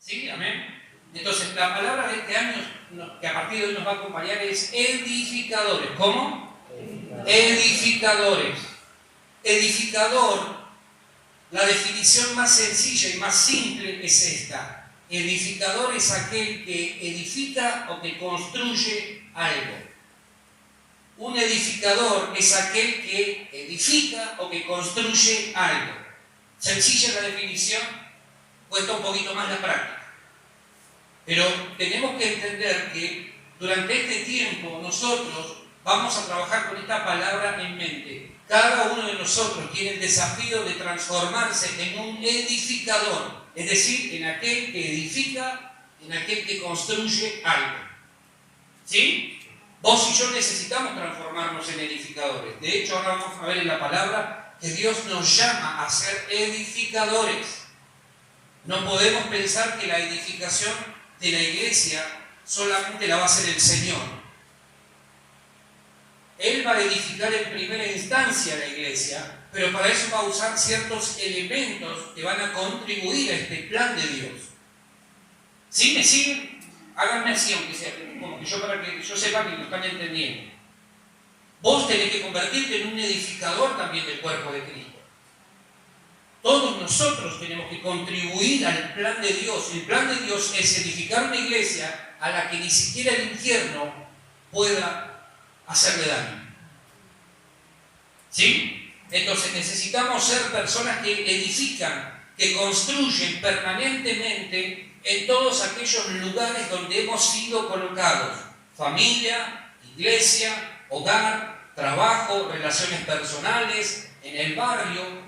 ¿Sí? Amén. Entonces, la palabra de este año que a partir de hoy nos va a acompañar es edificadores. ¿Cómo? Edificadores. Edificador, la definición más sencilla y más simple es esta. Edificador es aquel que edifica o que construye algo. Un edificador es aquel que edifica o que construye algo. Sencilla la definición, cuesta un poquito más la práctica. Pero tenemos que entender que durante este tiempo nosotros vamos a trabajar con esta palabra en mente. Cada uno de nosotros tiene el desafío de transformarse en un edificador, es decir, en aquel que edifica, en aquel que construye algo. ¿Sí? Vos y yo necesitamos transformarnos en edificadores. De hecho, ahora vamos a ver en la palabra que Dios nos llama a ser edificadores. No podemos pensar que la edificación de la iglesia solamente la va a hacer el Señor. Él va a edificar en primera instancia la iglesia, pero para eso va a usar ciertos elementos que van a contribuir a este plan de Dios. ¿Sí? ¿Me siguen? Háganme así, aunque sea, como que yo, para que yo sepa que lo están entendiendo. Vos tenés que convertirte en un edificador también del cuerpo de Cristo. Todos nosotros tenemos que contribuir al plan de Dios. El plan de Dios es edificar una iglesia a la que ni siquiera el infierno pueda hacerle daño. ¿Sí? Entonces necesitamos ser personas que edifican, que construyen permanentemente en todos aquellos lugares donde hemos sido colocados. Familia, iglesia, hogar, trabajo, relaciones personales, en el barrio,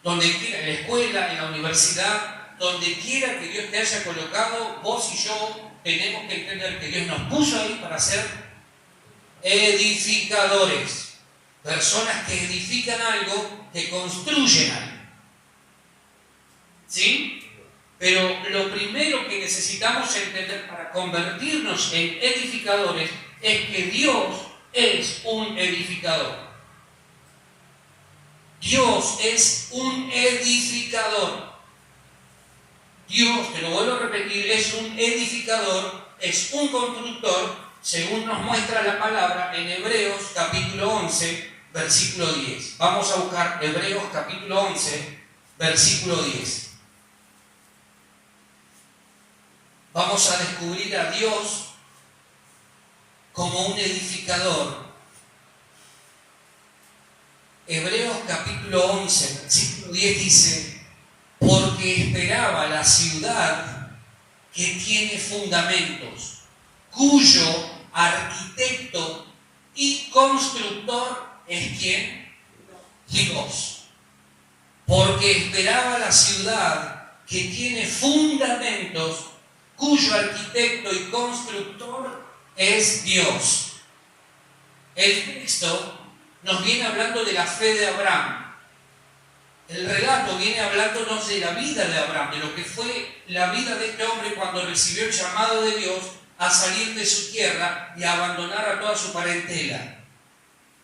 donde quiera, en la escuela, en la universidad, donde quiera que Dios te haya colocado, vos y yo tenemos que entender que Dios nos puso ahí para ser edificadores. Personas que edifican algo, que construyen algo. ¿Sí? Pero lo primero que necesitamos entender para convertirnos en edificadores es que Dios es un edificador. Dios es un edificador. Dios, te lo vuelvo a repetir, es un edificador, es un constructor, según nos muestra la palabra en Hebreos capítulo 11, versículo 10. Vamos a buscar Hebreos capítulo 11, versículo 10. Vamos a descubrir a Dios como un edificador. Hebreos capítulo 11, versículo 10 dice: porque esperaba la ciudad que tiene fundamentos, cuyo arquitecto y constructor es ¿quién? Dios. Porque esperaba la ciudad que tiene fundamentos, cuyo arquitecto y constructor es Dios. El texto nos viene hablando de la fe de Abraham. El relato viene hablándonos de la vida de Abraham, de lo que fue la vida de este hombre cuando recibió el llamado de Dios a salir de su tierra y a abandonar a toda su parentela,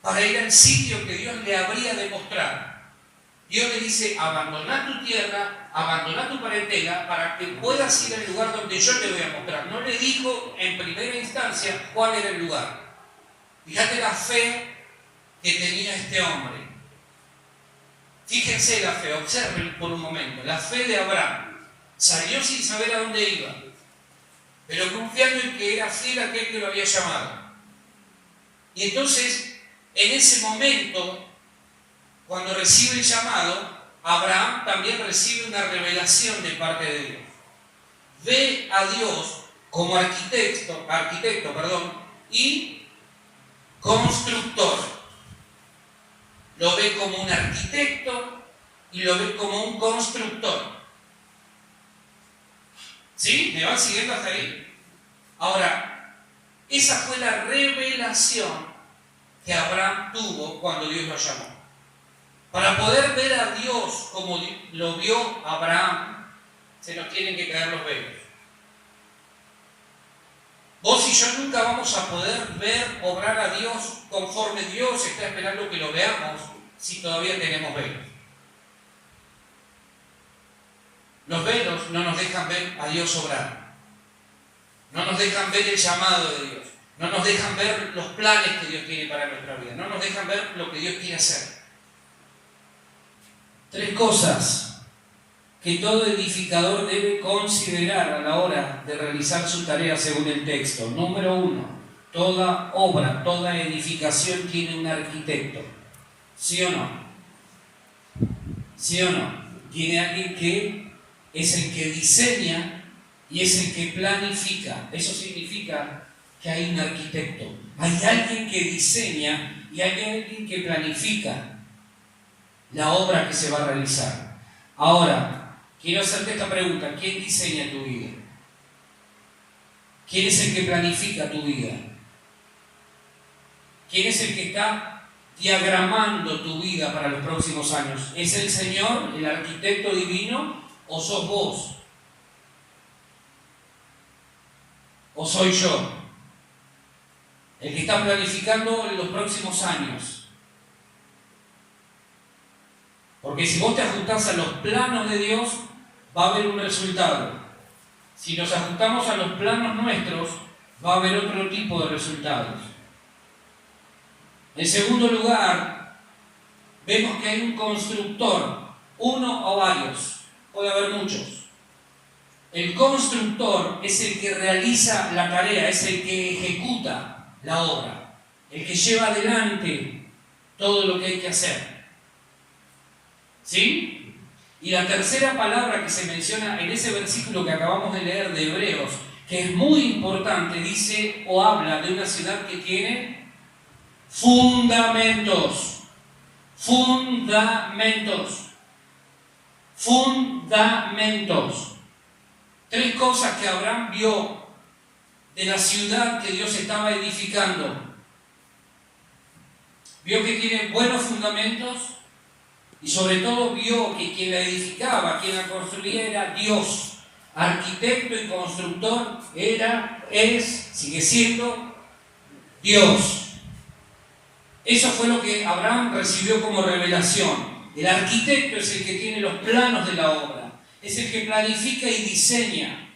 para ir al sitio que Dios le habría de mostrar. Dios le dice: abandona tu tierra, abandona tu parentela, para que puedas ir al lugar donde yo te voy a mostrar. No le dijo en primera instancia cuál era el lugar. Fíjate la fe que tenía este hombre. Fíjense la fe, observen por un momento. La fe de Abraham. Salió sin saber a dónde iba, pero confiando en que era fiel aquel que lo había llamado. Y entonces, en ese momento, cuando recibe el llamado, Abraham también recibe una revelación de parte de Dios. Ve a Dios como arquitecto, y constructor. Lo ve como un arquitecto y lo ve como un constructor. ¿Sí? ¿Me van siguiendo hasta ahí? Ahora, esa fue la revelación que Abraham tuvo cuando Dios lo llamó. Para poder ver a Dios como lo vio Abraham, se nos tienen que caer los velos. Vos y yo nunca vamos a poder ver obrar a Dios conforme Dios está esperando que lo veamos si todavía tenemos velos. Los velos no nos dejan ver a Dios obrar. No nos dejan ver el llamado de Dios. No nos dejan ver los planes que Dios tiene para nuestra vida. No nos dejan ver lo que Dios quiere hacer. 3 cosas que todo edificador debe considerar a la hora de realizar su tarea según el texto. Número 1, toda obra, toda edificación tiene un arquitecto. ¿Sí o no? ¿Sí o no? Tiene alguien que es el que diseña y es el que planifica. Eso significa que hay un arquitecto. Hay alguien que diseña y hay alguien que planifica la obra que se va a realizar. Ahora, quiero hacerte esta pregunta. ¿Quién diseña tu vida? ¿Quién es el que planifica tu vida? ¿Quién es el que está diagramando tu vida para los próximos años? ¿Es el Señor, el arquitecto divino, o sos vos? ¿O soy yo? El que está planificando los próximos años. Porque si vos te ajustás a los planos de Dios, va a haber un resultado. Si nos ajustamos a los planos nuestros, va a haber otro tipo de resultados. En segundo lugar, vemos que hay un constructor, uno o varios, puede haber muchos. El constructor es el que realiza la tarea, es el que ejecuta la obra, el que lleva adelante todo lo que hay que hacer. ¿Sí? Y la tercera palabra que se menciona en ese versículo que acabamos de leer de Hebreos, que es muy importante, dice o habla de una ciudad que tiene fundamentos. Fundamentos. Fundamentos. 3 cosas que Abraham vio de la ciudad que Dios estaba edificando. Vio que tiene buenos fundamentos. Y sobre todo vio que quien la edificaba, quien la construía era Dios. Arquitecto y constructor sigue siendo Dios. Eso fue lo que Abraham recibió como revelación. El arquitecto es el que tiene los planos de la obra. Es el que planifica y diseña.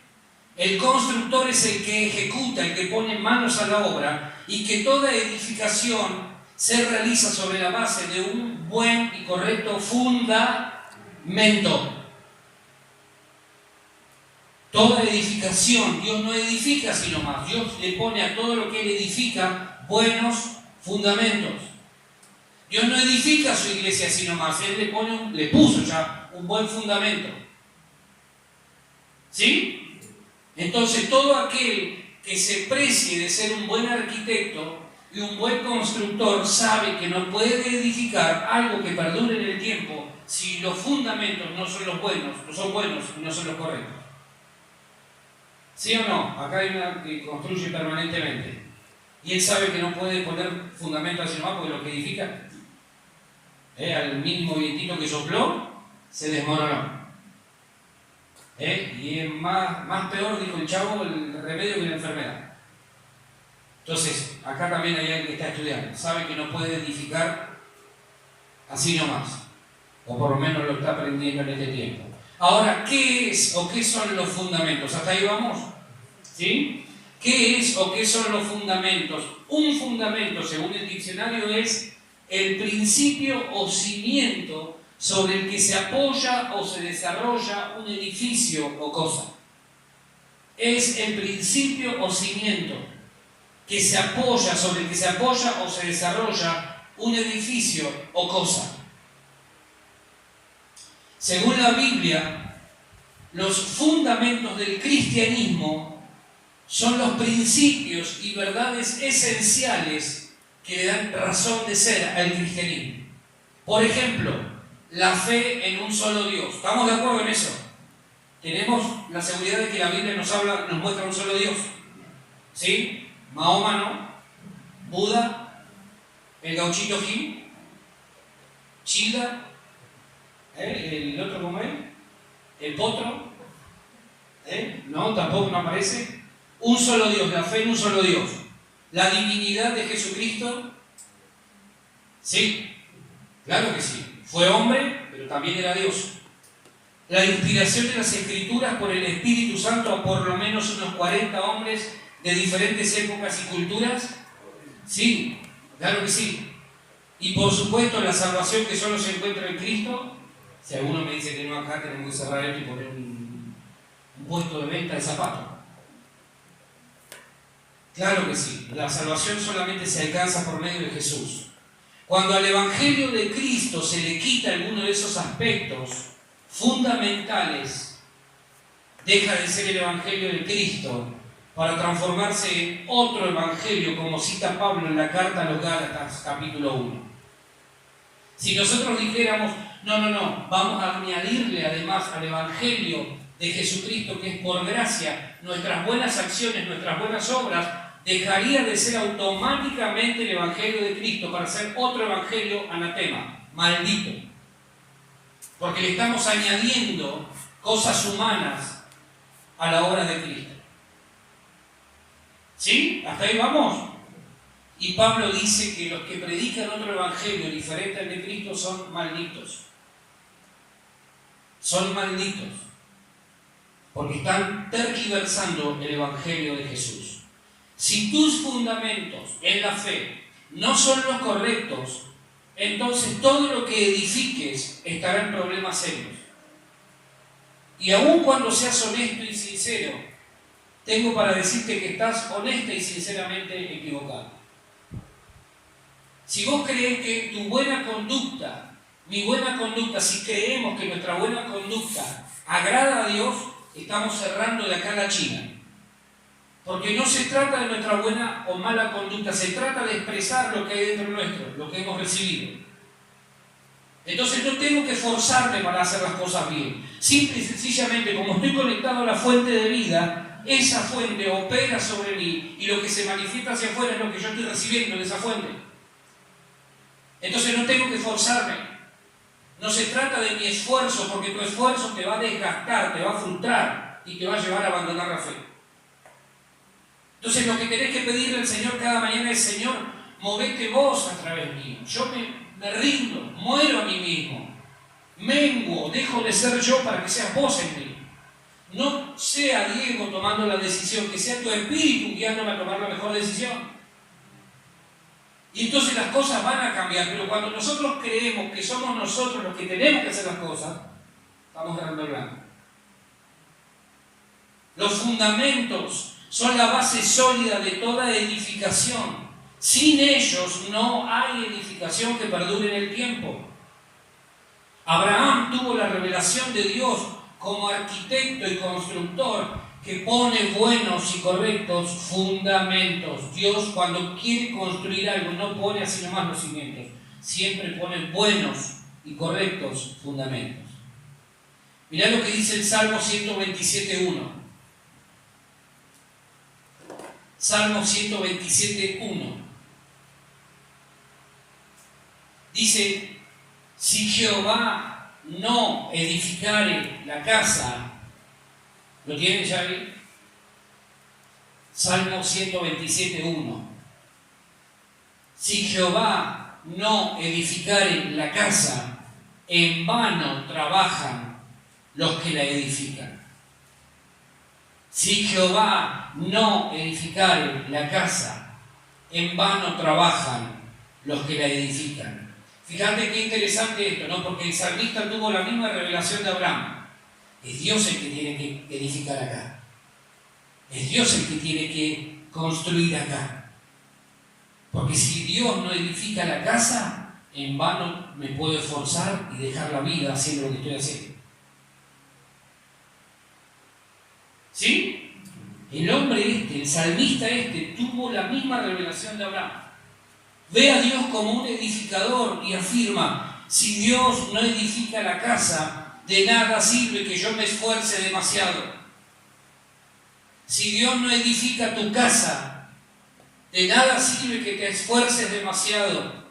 El constructor es el que ejecuta, el que pone manos a la obra. Y que toda edificación se realiza sobre la base de un buen y correcto fundamento. Toda edificación, Dios no edifica sino más. Dios le pone a todo lo que Él edifica buenos fundamentos. Dios no edifica su iglesia sino más. Él le puso ya un buen fundamento. ¿Sí? Entonces todo aquel que se precie de ser un buen arquitecto y un buen constructor sabe que no puede edificar algo que perdure en el tiempo si los fundamentos no son los buenos, no son buenos y no son los correctos. ¿Sí o no? Acá hay una que construye permanentemente. Y él sabe que no puede poner fundamentos así nomás porque lo que edifica, al mínimo vientito que sopló, se desmoronó. Y es más peor, dijo el chavo, el remedio que la enfermedad. Entonces, acá también hay alguien que está estudiando, sabe que no puede edificar así nomás, o por lo menos lo está aprendiendo en este tiempo. Ahora, ¿qué es o qué son los fundamentos? ¿Hasta ahí vamos? ¿Sí? ¿Qué es o qué son los fundamentos? Un fundamento, según el diccionario, es el principio o cimiento sobre el que se apoya o se desarrolla un edificio o cosa. Es el principio o cimiento que se apoya, sobre el que se apoya o se desarrolla un edificio o cosa. Según la Biblia, los fundamentos del cristianismo son los principios y verdades esenciales que le dan razón de ser al cristianismo. Por ejemplo, la fe en un solo Dios. ¿Estamos de acuerdo en eso? Tenemos la seguridad de que la Biblia nos muestra un solo Dios. ¿Sí? Mahoma no, Buda, el gauchito Gil, Childa, el otro como él, el potro, no, tampoco no aparece. Un solo Dios, la fe en un solo Dios. La divinidad de Jesucristo, sí, claro que sí. Fue hombre, pero también era Dios. la inspiración de las Escrituras por el Espíritu Santo a por lo menos unos 40 hombres de diferentes épocas y culturas? Sí, claro que sí. Y por supuesto la salvación que solo se encuentra en Cristo. Si alguno me dice que no, acá tenemos que cerrar esto y poner un puesto de venta de zapatos. Claro que sí, la salvación solamente se alcanza por medio de Jesús. Cuando al Evangelio de Cristo se le quita alguno de esos aspectos fundamentales, deja de ser el Evangelio de Cristo para transformarse en otro Evangelio, como cita Pablo en la carta a los Gálatas, capítulo 1. Si nosotros dijéramos, no, vamos a añadirle además al Evangelio de Jesucristo, que es por gracia, nuestras buenas acciones, nuestras buenas obras, dejaría de ser automáticamente el Evangelio de Cristo para ser otro Evangelio anatema, maldito. Porque le estamos añadiendo cosas humanas a la obra de Cristo. ¿Sí? ¿Hasta ahí vamos? Y Pablo dice que los que predican otro evangelio diferente al de Cristo son malditos. Son malditos. Porque están tergiversando el evangelio de Jesús. Si tus fundamentos en la fe no son los correctos, entonces todo lo que edifiques estará en problemas serios. Y aun cuando seas honesto y sincero, tengo para decirte que estás honesta y sinceramente equivocado. Si vos crees que tu buena conducta, mi buena conducta, si creemos que nuestra buena conducta agrada a Dios, estamos cerrando de acá a la China. Porque no se trata de nuestra buena o mala conducta, se trata de expresar lo que hay dentro nuestro, lo que hemos recibido. Entonces no tengo que forzarme para hacer las cosas bien. Simple y sencillamente, como estoy conectado a la fuente de vida, esa fuente opera sobre mí y lo que se manifiesta hacia afuera es lo que yo estoy recibiendo de esa fuente. Entonces no tengo que forzarme. No se trata de mi esfuerzo, porque tu esfuerzo te va a desgastar, te va a frustrar y te va a llevar a abandonar la fe. Entonces lo que tenés que pedirle al Señor cada mañana es: Señor, movete vos a través mío. Yo me rindo, muero a mí mismo, menguo, dejo de ser yo para que seas vos en mí. No sea Diego tomando la decisión, que sea tu espíritu guiándome a tomar la mejor decisión. Y entonces las cosas van a cambiar, pero cuando nosotros creemos que somos nosotros los que tenemos que hacer las cosas, estamos ganando blanco. Los fundamentos son la base sólida de toda edificación. Sin ellos no hay edificación que perdure en el tiempo. Abraham tuvo la revelación de Dios como arquitecto y constructor que pone buenos y correctos fundamentos. Dios, cuando quiere construir algo, no pone así nomás los cimientos, siempre pone buenos y correctos fundamentos. Mirá lo que dice el Salmo 127.1. Salmo 127.1. Dice: si Jehová no edificare la casa. ¿Lo tienen ya ahí? Salmo 127.1. Si Jehová no edificare la casa, en vano trabajan los que la edifican. Si Jehová no edificare la casa, en vano trabajan los que la edifican. Fíjate qué interesante esto, ¿no? Porque el salmista tuvo la misma revelación de Abraham. Es Dios el que tiene que edificar acá. Es Dios el que tiene que construir acá. Porque si Dios no edifica la casa, en vano me puedo esforzar y dejar la vida haciendo lo que estoy haciendo. ¿Sí? El hombre el salmista tuvo la misma revelación de Abraham. Ve a Dios como un edificador y afirma: si Dios no edifica la casa, de nada sirve que yo me esfuerce demasiado. Si Dios no edifica tu casa, de nada sirve que te esfuerces demasiado.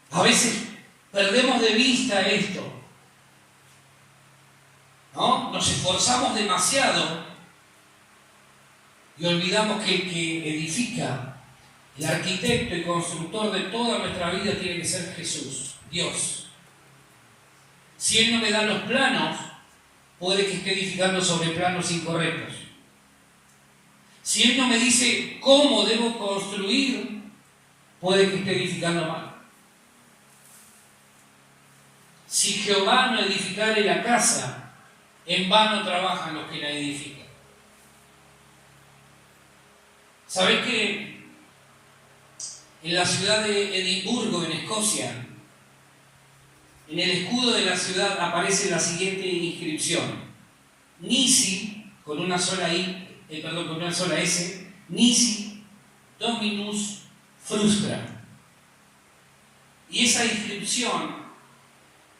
A veces perdemos de vista esto, ¿no? Nos esforzamos demasiado y olvidamos que el que edifica, el arquitecto y constructor de toda nuestra vida, tiene que ser Jesús, Dios. Si Él no me da los planos, puede que esté edificando sobre planos incorrectos. Si Él no me dice cómo debo construir, puede que esté edificando mal. Si Jehová no edificare la casa, en vano trabajan los que la edifican. ¿Sabés que en la ciudad de Edimburgo, en Escocia, en el escudo de la ciudad aparece la siguiente inscripción: Nisi, con una sola S, Nisi Dominus Frustra. Y esa inscripción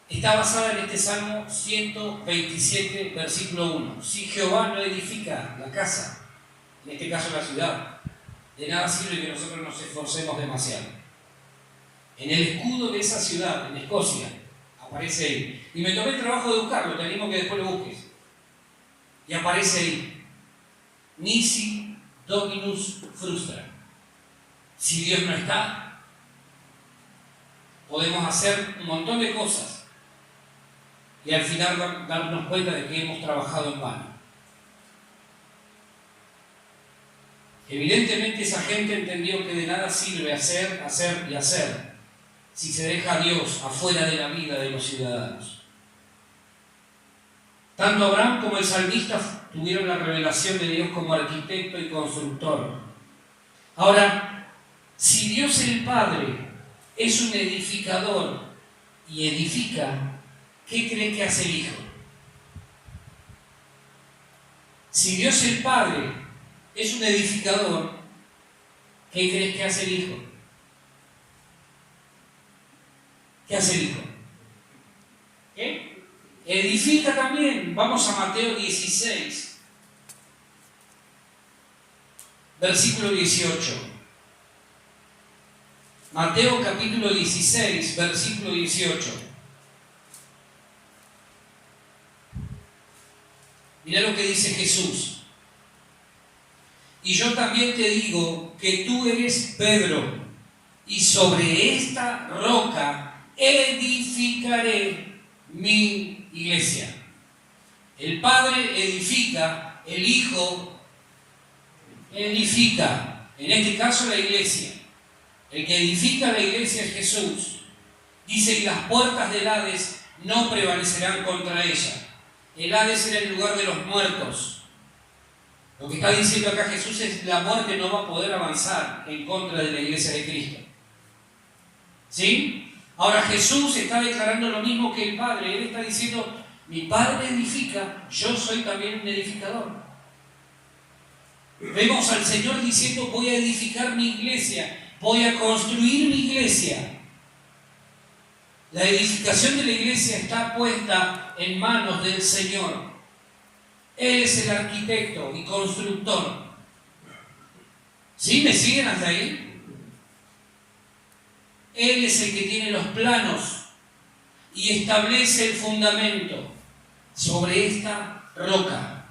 está basada en este Salmo 127, versículo 1. Si Jehová no edifica la casa, en este caso la ciudad, de nada sirve que nosotros nos esforcemos demasiado. En el escudo de esa ciudad, en Escocia, aparece ahí. Y me tomé el trabajo de buscarlo, te animo que después lo busques. Y aparece ahí: Nisi Dominus Frustra. Si Dios no está, podemos hacer un montón de cosas y al final darnos cuenta de que hemos trabajado en vano. Evidentemente esa gente entendió que de nada sirve hacer y hacer si se deja a Dios afuera de la vida de los ciudadanos. Tanto Abraham como el salmista tuvieron la revelación de Dios como arquitecto y constructor. Ahora, si Dios el Padre es un edificador y edifica, ¿qué cree que hace el Hijo? Si Dios el Padre es un edificador, ¿qué crees que hace el Hijo? ¿Qué hace el Hijo? ¿Qué? Edifica también. Vamos a Mateo 16, versículo 18. Mateo capítulo 16, versículo 18. Mira lo que dice Jesús. Y yo también te digo que tú eres Pedro, y sobre esta roca edificaré mi iglesia. El Padre edifica, el Hijo edifica, en este caso la iglesia. El que edifica la iglesia es Jesús. Dice que las puertas del Hades no prevalecerán contra ella. El Hades era el lugar de los muertos. Lo que está diciendo acá Jesús es que la muerte no va a poder avanzar en contra de la iglesia de Cristo. ¿Sí? Ahora Jesús está declarando lo mismo que el Padre. Él está diciendo: mi Padre edifica, yo soy también un edificador. Vemos al Señor diciendo: voy a edificar mi iglesia, voy a construir mi iglesia. La edificación de la iglesia está puesta en manos del Señor. Él es el arquitecto y constructor. ¿Sí? ¿Me siguen hasta ahí? Él es el que tiene los planos y establece el fundamento sobre esta roca.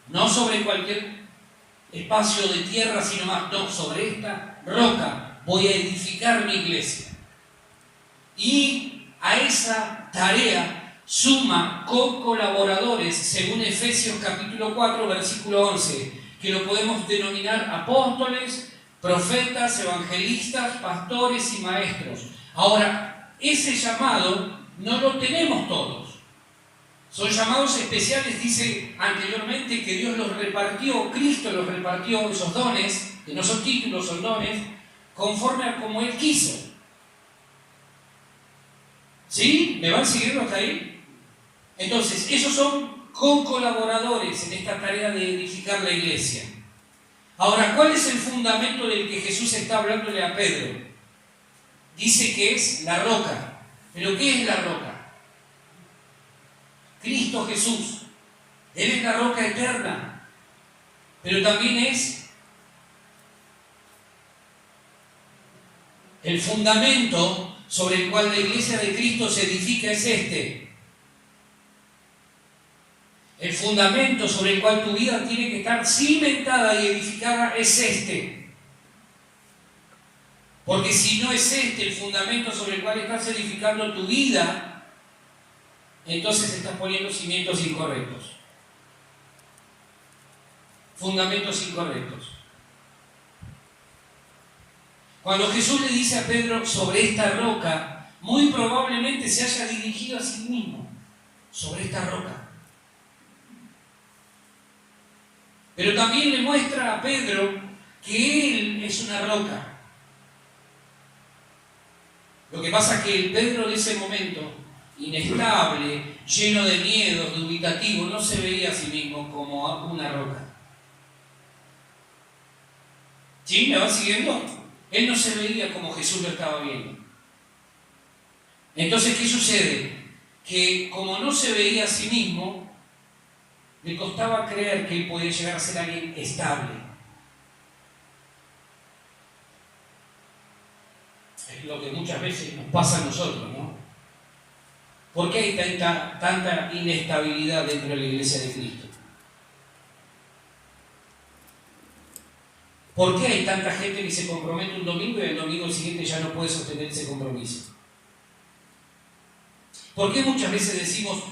No sobre cualquier espacio de tierra, sino más, no, sobre esta roca voy a edificar mi iglesia. Y a esa tarea suma co-colaboradores, según Efesios capítulo 4, versículo 11, que lo podemos denominar apóstoles, profetas, evangelistas, pastores y maestros. Ahora, ese llamado no lo tenemos todos. Son llamados especiales, dice anteriormente, que Dios los repartió, Cristo los repartió, esos dones, que no son títulos, son dones, conforme a como Él quiso. ¿Sí? ¿Me van siguiendo hasta ahí? Entonces, esos son co-colaboradores en esta tarea de edificar la iglesia. Ahora, ¿cuál es el fundamento del que Jesús está hablándole a Pedro? Dice que es la roca. ¿Pero qué es la roca? Cristo Jesús. Él es la roca eterna. Pero también es el fundamento sobre el cual la iglesia de Cristo se edifica, es este. El fundamento sobre el cual tu vida tiene que estar cimentada y edificada es este. Porque si no es este el fundamento sobre el cual estás edificando tu vida, entonces estás poniendo cimientos incorrectos, fundamentos incorrectos. Cuando Jesús le dice a Pedro sobre esta roca, muy probablemente se haya dirigido a sí mismo, sobre esta roca. Pero también le muestra a Pedro que él es una roca. Lo que pasa es que el Pedro de ese momento, inestable, lleno de miedos, dubitativo, no se veía a sí mismo como una roca. ¿Sí? ¿Me va siguiendo? Él no se veía como Jesús lo estaba viendo. Entonces, ¿qué sucede? Que como no se veía a sí mismo, le costaba creer que él podía llegar a ser alguien estable. Es lo que muchas veces nos pasa a nosotros, ¿no? ¿Por qué hay tanta inestabilidad dentro de la Iglesia de Cristo? ¿Por qué hay tanta gente que se compromete un domingo y el domingo siguiente ya no puede sostener ese compromiso? ¿Por qué muchas veces decimos,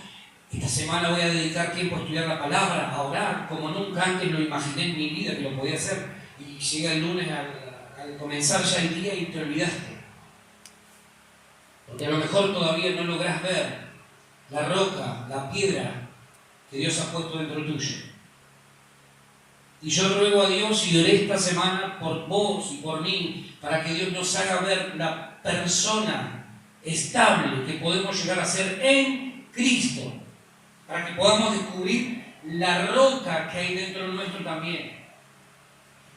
esta semana voy a dedicar tiempo a estudiar la palabra, a orar, como nunca antes lo imaginé en mi vida que lo podía hacer, y llega el lunes al comenzar ya el día y te olvidaste? Porque a lo mejor todavía no lográs ver la roca, la piedra que Dios ha puesto dentro tuyo. Y yo ruego a Dios y oré esta semana por vos y por mí, para que Dios nos haga ver la persona estable que podemos llegar a ser en Cristo, para que podamos descubrir la roca que hay dentro nuestro también.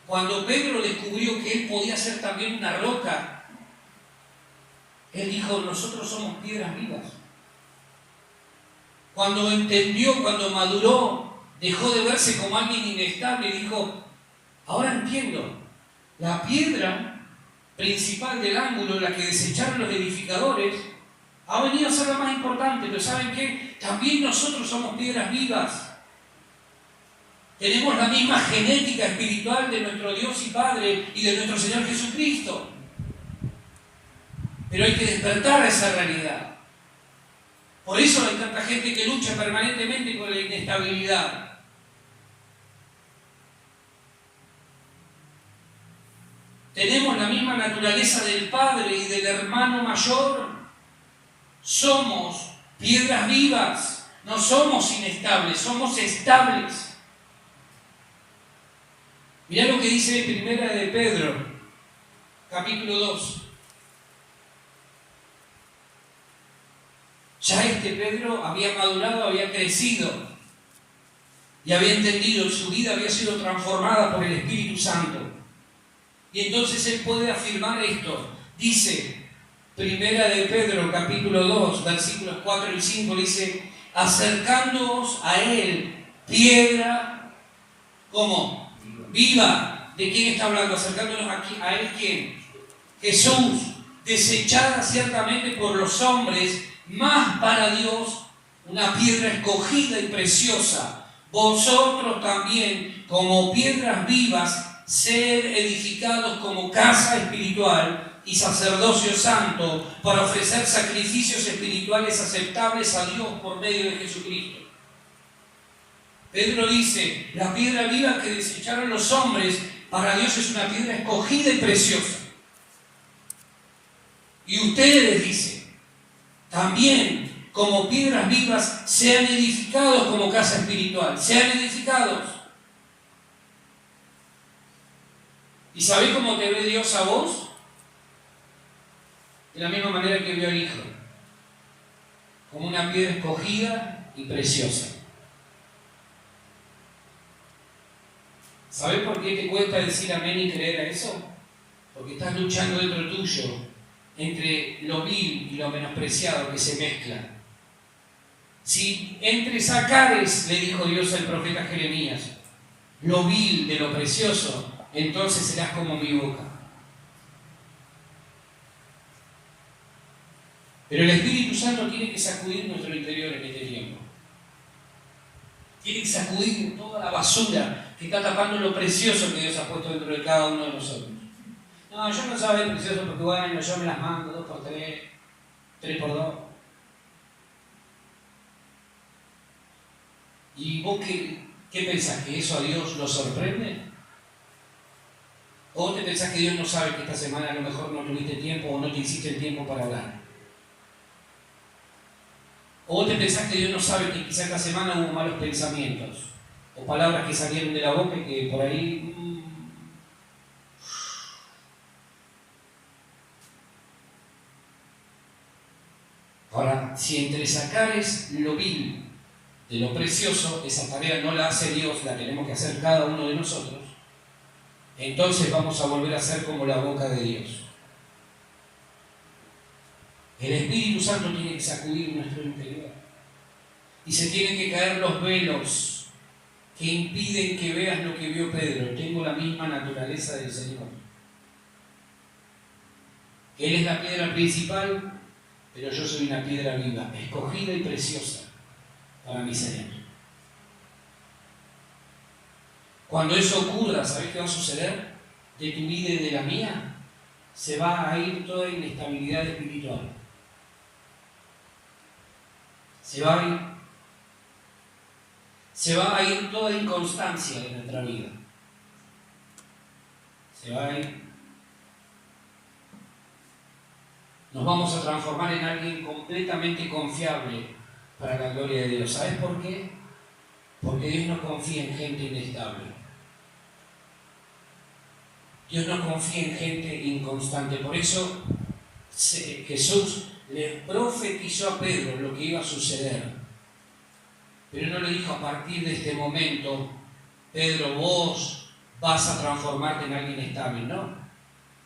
Cuando Pedro descubrió que él podía ser también una roca, él dijo, nosotros somos piedras vivas. Cuando entendió, cuando maduró, dejó de verse como alguien inestable y dijo, ahora entiendo, la piedra principal del ángulo, la que desecharon los edificadores, ha venido a ser la más importante, pero ¿saben qué? También nosotros somos piedras vivas. Tenemos la misma genética espiritual de nuestro Dios y Padre y de nuestro Señor Jesucristo. Pero hay que despertar a esa realidad. Por eso hay tanta gente que lucha permanentemente con la inestabilidad. Tenemos la misma naturaleza del Padre y del hermano mayor. Somos piedras vivas, no somos inestables, somos estables. Mirá lo que dice Primera de Pedro, capítulo 2. Ya Pedro había madurado, había crecido y había entendido, su vida había sido transformada por el Espíritu Santo. Y entonces él puede afirmar esto. Dice, Primera de Pedro, capítulo 2, versículos 4 y 5, dice, acercándoos a él, piedra, ¿cómo? Viva. ¿De quién está hablando? Acercándonos aquí, a él, ¿quién? Jesús, desechada ciertamente por los hombres, más para Dios, una piedra escogida y preciosa. Vosotros también, como piedras vivas, ser edificados como casa espiritual y sacerdocio santo, para ofrecer sacrificios espirituales aceptables a Dios por medio de Jesucristo. Pedro dice, la piedra viva que desecharon los hombres, para Dios es una piedra escogida y preciosa. Y ustedes, dice, también como piedras vivas, sean edificados como casa espiritual, sean edificados. ¿Y sabés cómo te ve Dios a vos? De la misma manera que vio al Hijo, como una piedra escogida y preciosa. ¿Sabés por qué te cuesta decir amén y creer a eso? Porque estás luchando dentro tuyo entre lo vil y lo menospreciado que se mezclan. Si entre sacares, le dijo Dios al profeta Jeremías, lo vil de lo precioso, entonces serás como mi boca. Pero el Espíritu Santo tiene que sacudir nuestro interior en este tiempo. Tiene que sacudir toda la basura que está tapando lo precioso que Dios ha puesto dentro de cada uno de nosotros. No, yo no soy precioso porque bueno, yo me las mando 2 por 3, 3 por 2. ¿Y vos qué pensás? ¿Que eso a Dios lo sorprende? ¿O vos te pensás que Dios no sabe que esta semana a lo mejor no tuviste tiempo o no te hiciste el tiempo para hablar? ¿O vos te pensás que Dios no sabe que quizá esta semana hubo malos pensamientos o palabras que salieron de la boca y que por ahí... Ahora, si entre sacares lo vil de lo precioso, esa tarea no la hace Dios, la tenemos que hacer cada uno de nosotros, entonces vamos a volver a ser como la boca de Dios. El Espíritu Santo tiene que sacudir nuestro interior y se tienen que caer los velos que impiden que veas lo que vio Pedro. Tengo la misma naturaleza del Señor. Él es la piedra principal, pero yo soy una piedra viva, escogida y preciosa para mi Señor. Cuando eso ocurra, ¿sabés qué va a suceder? De tu vida y de la mía, se va a ir toda inestabilidad espiritual. Se va a ir toda inconstancia de nuestra vida. Se va a ir. Nos vamos a transformar en alguien completamente confiable para la gloria de Dios. ¿Sabes por qué? Porque Dios no confía en gente inestable. Dios no confía en gente inconstante. Por eso Jesús le profetizó a Pedro lo que iba a suceder. Pero no le dijo: a partir de este momento, Pedro, vos vas a transformarte en alguien estable. No.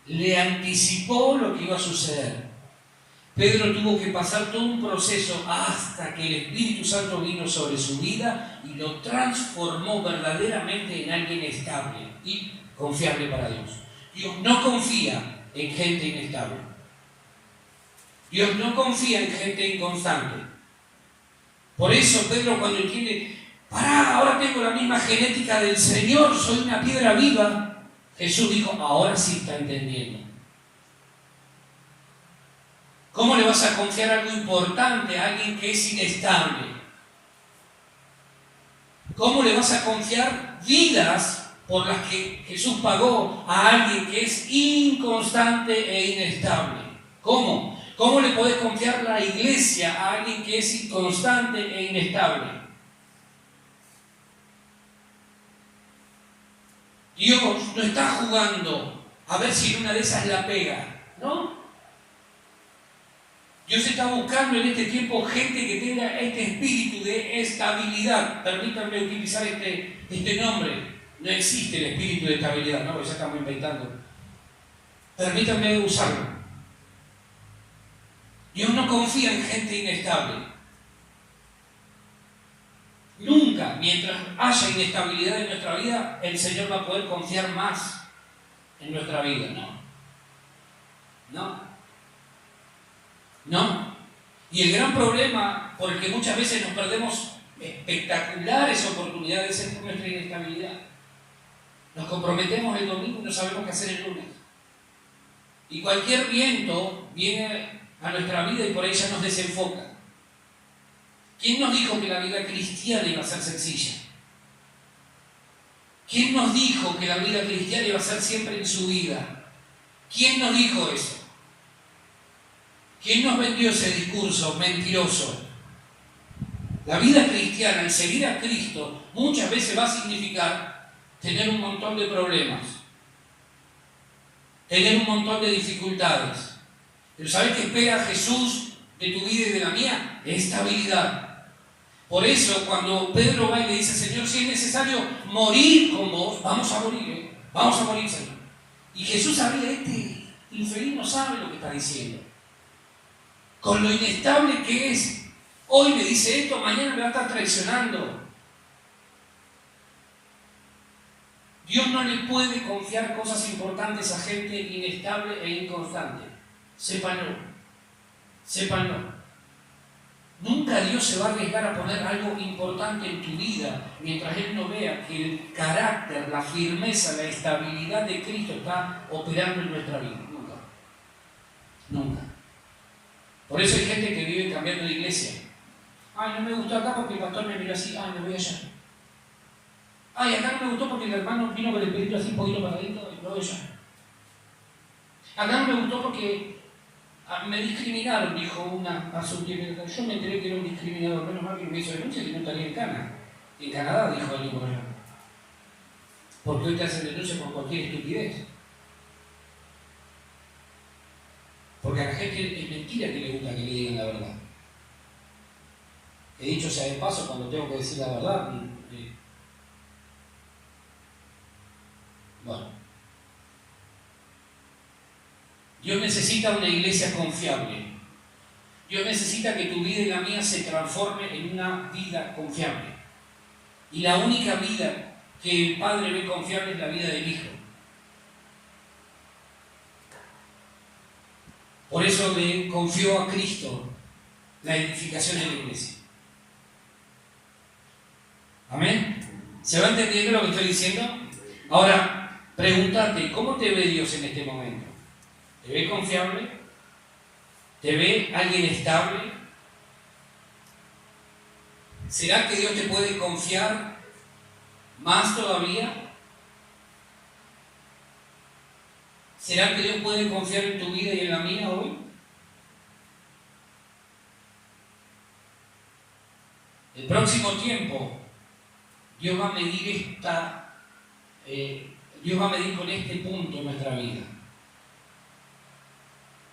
Le anticipó lo que iba a suceder. Pedro tuvo que pasar todo un proceso hasta que el Espíritu Santo vino sobre su vida y lo transformó verdaderamente en alguien estable y confiable para Dios. Dios no confía en gente inestable. Dios no confía en gente inconstante. Por eso Pedro, cuando entiende: pará, ahora tengo la misma genética del Señor, soy una piedra viva, Jesús dijo: ahora sí está entendiendo. ¿Cómo le vas a confiar algo importante a alguien que es inestable? ¿Cómo le vas a confiar vidas por las que Jesús pagó a alguien que es inconstante e inestable? ¿Cómo? ¿Cómo le podés confiar la iglesia a alguien que es inconstante e inestable? Dios no está jugando a ver si en una de esas la pega, ¿no? Dios está buscando en este tiempo gente que tenga este espíritu de estabilidad. Permítanme utilizar este nombre. No existe el espíritu de estabilidad, ¿no? Porque ya estamos inventando. Permítanme usarlo. Dios no confía en gente inestable. Nunca, mientras haya inestabilidad en nuestra vida, el Señor va a poder confiar más en nuestra vida. No. Y el gran problema por el que muchas veces nos perdemos espectaculares oportunidades es por nuestra inestabilidad. Nos comprometemos el domingo y no sabemos qué hacer el lunes. Y cualquier viento viene a nuestra vida y por ahí ya nos desenfoca. ¿Quién nos dijo que la vida cristiana iba a ser sencilla? ¿Quién nos dijo que la vida cristiana iba a ser siempre en su vida? ¿Quién nos dijo eso? ¿Quién nos vendió ese discurso mentiroso? La vida cristiana, el seguir a Cristo, muchas veces va a significar tener un montón de problemas, tener un montón de dificultades. Pero ¿sabes qué espera Jesús de tu vida y de la mía? Estabilidad. Por eso, cuando Pedro va y le dice: Señor, si es necesario morir con vos, vamos a morir, vamos a morir, Señor. Y Jesús sabía: este infeliz no sabe lo que está diciendo. Con lo inestable que es, hoy me dice esto, mañana me va a estar traicionando. Dios no le puede confiar cosas importantes a gente inestable e inconstante. Sépanlo. Nunca Dios se va a arriesgar a poner algo importante en tu vida mientras Él no vea que el carácter, la firmeza, la estabilidad de Cristo está operando en nuestra vida. Nunca. Por eso hay gente que vive cambiando de iglesia. Ay, no me gustó acá porque el pastor me miró así. Ay, me voy allá. Ay, acá no me gustó porque el hermano vino con el pelito así un poquito para adentro y me voy allá. Acá no me gustó porque me discriminaron, dijo una hace un tiempo. Yo me enteré que era un discriminador. Menos mal que me hizo denuncia, que no estaría en Cana. En Canadá, dijo alguien por allá. Porque hoy te hacen denuncia por cualquier estupidez. Porque a la gente es mentira que le gusta que le digan la verdad. He dicho sea de paso, cuando tengo que decir la verdad. Bueno. Dios necesita una iglesia confiable. Dios necesita que tu vida y la mía se transforme en una vida confiable. Y la única vida que el Padre ve confiable es la vida del Hijo. Por eso le confió a Cristo la edificación de la iglesia. ¿Amén? ¿Se va entendiendo lo que estoy diciendo? Ahora, pregúntate, ¿cómo te ve Dios en este momento? ¿Te ve confiable? ¿Te ve alguien estable? ¿Será que Dios te puede confiar más todavía? ¿Será que Dios puede confiar en tu vida y en la mía hoy? El próximo tiempo, Dios va a medir Dios va a medir con este punto en nuestra vida.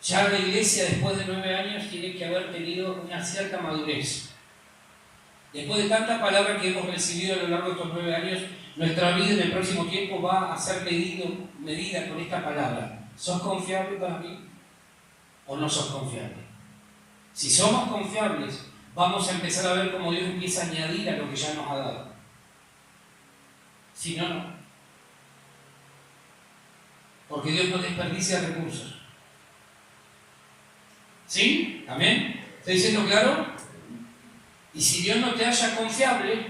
Ya la iglesia, después de 9 años, tiene que haber tenido una cierta madurez. Después de tanta palabra que hemos recibido a lo largo de estos 9 años, nuestra vida en el próximo tiempo va a ser medida con esta palabra. ¿Sos confiable para mí o no sos confiable? Si somos confiables, vamos a empezar a ver cómo Dios empieza a añadir a lo que ya nos ha dado. Si no, no. Porque Dios no desperdicia recursos. ¿Sí? ¿Amén? ¿Estoy diciendo claro? Y si Dios no te haya confiable,